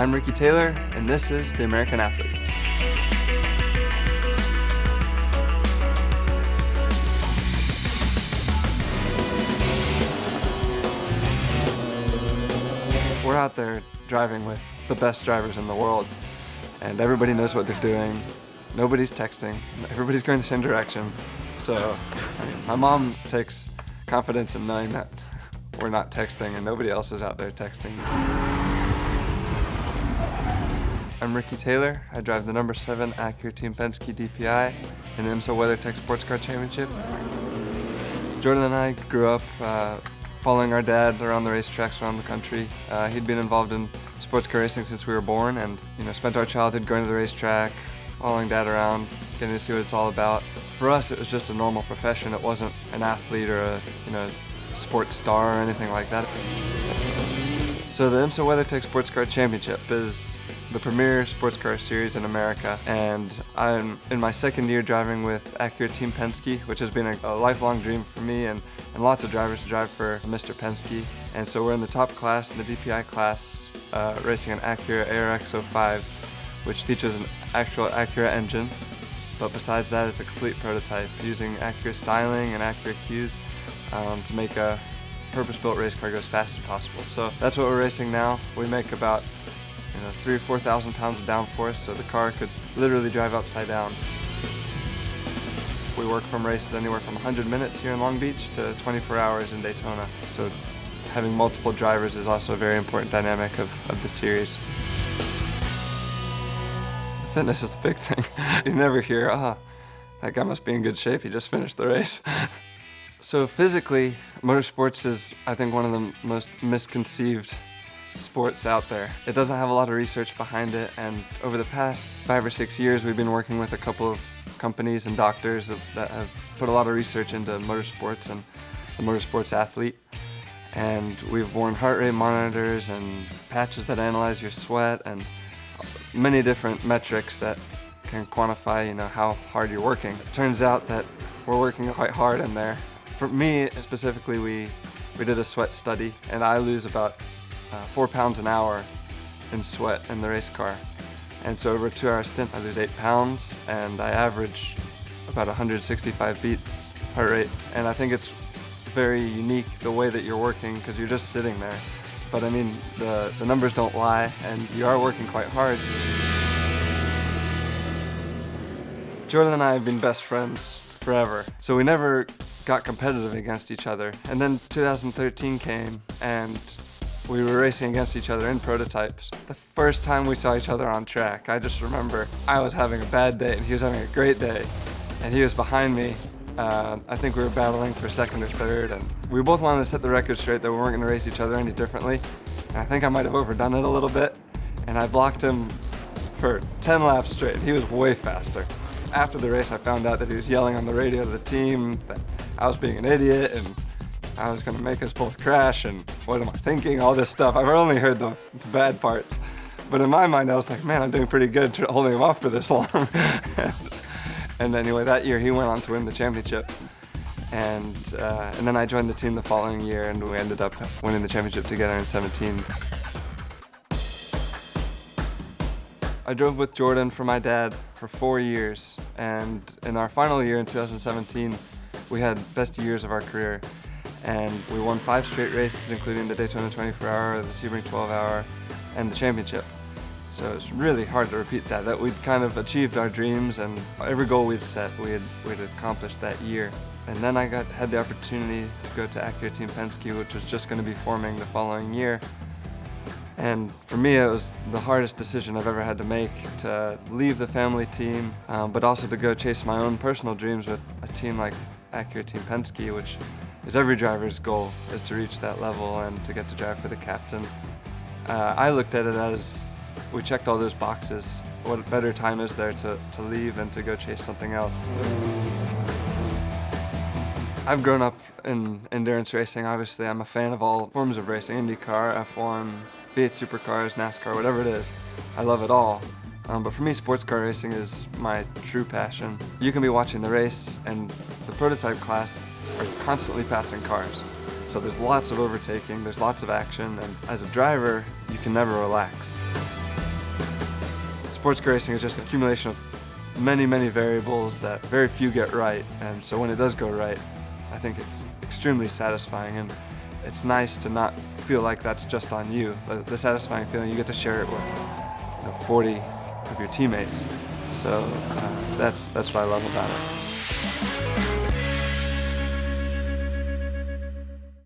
I'm Ricky Taylor, and this is The American Athlete. We're out there driving with the best drivers in the world, and everybody knows what they're doing. Nobody's texting. Everybody's going the same direction. So, my mom takes confidence in knowing that we're not texting and nobody else is out there texting. I'm Ricky Taylor. I drive the number 7 Acura Team Penske DPI in the IMSA WeatherTech Sports Car Championship. Jordan and I grew up following our dad around the racetracks around the country. He'd been involved in sports car racing since we were born, and spent our childhood going to the racetrack, following Dad around, getting to see what it's all about. For us, it was just a normal profession. It wasn't an athlete or a sports star or anything like that. So the IMSA WeatherTech Sports Car Championship is the premier sports car series in America, and I'm in my second year driving with Acura Team Penske, which has been a lifelong dream for me and lots of drivers to drive for Mr. Penske. And so we're in the top class, in the DPI class, racing an Acura ARX-05, which features an actual Acura engine, but besides that it's a complete prototype using Acura styling and Acura cues to make a purpose-built race car go as fast as possible. So that's what we're racing now. We make about 3,000 or 4,000 pounds of downforce, so the car could literally drive upside down. We work from races anywhere from 100 minutes here in Long Beach to 24 hours in Daytona. So having multiple drivers is also a very important dynamic of the series. Fitness is the big thing. You never hear, that guy must be in good shape, he just finished the race. So physically, motorsports is, I think, one of the most misconceived sports out there. It doesn't have a lot of research behind it, and over the past 5 or 6 years we've been working with a couple of companies and doctors that have put a lot of research into motorsports and the motorsports athlete. And we've worn heart rate monitors and patches that analyze your sweat and many different metrics that can quantify how hard you're working. It turns out that we're working quite hard in there. For me specifically, we did a sweat study, and I lose about 4 pounds an hour in sweat in the race car. And so over a 2-hour stint I lose 8 pounds, and I average about 165 beats heart rate. And I think it's very unique the way that you're working, because you're just sitting there. But I mean, the numbers don't lie, and you are working quite hard. Jordan and I have been best friends forever, so we never got competitive against each other. And then 2013 came, and we were racing against each other in prototypes. The first time we saw each other on track, I just remember I was having a bad day and he was having a great day, and he was behind me. I think we were battling for second or third, and we both wanted to set the record straight that we weren't going to race each other any differently. And I think I might have overdone it a little bit, and I blocked him for 10 laps straight. He was way faster. After the race I found out that he was yelling on the radio to the team that I was being an idiot and I was going to make us both crash, and what am I thinking, all this stuff. I've only heard the bad parts, but in my mind I was like, man, I'm doing pretty good holding him off for this long. And anyway, that year he went on to win the championship, and then I joined the team the following year, and we ended up winning the championship together in 2017. I drove with Jordan for my dad for 4 years, and in our final year in 2017 we had best years of our career, and we won 5 straight races, including the Daytona 24-hour, the Sebring 12-hour, and the championship. So it's really hard to repeat that we'd kind of achieved our dreams, and every goal we'd set, we'd accomplished that year. And then I had the opportunity to go to Acura Team Penske, which was just going to be forming the following year. And for me, it was the hardest decision I've ever had to make, to leave the family team, but also to go chase my own personal dreams with a team like Acura Team Penske, which is every driver's goal, is to reach that level and to get to drive for the captain. I looked at it as we checked all those boxes. What better time is there to leave and to go chase something else? I've grown up in endurance racing. Obviously, I'm a fan of all forms of racing, IndyCar, F1, V8 supercars, NASCAR, whatever it is. I love it all. But for me, sports car racing is my true passion. You can be watching the race, and the prototype class are constantly passing cars. So there's lots of overtaking, there's lots of action, and as a driver, you can never relax. sports car racing is just an accumulation of many, many variables that very few get right, and so when it does go right, I think it's extremely satisfying, and it's nice to not feel like that's just on you. The satisfying feeling, you get to share it with 40 of your teammates. So that's what I love about it.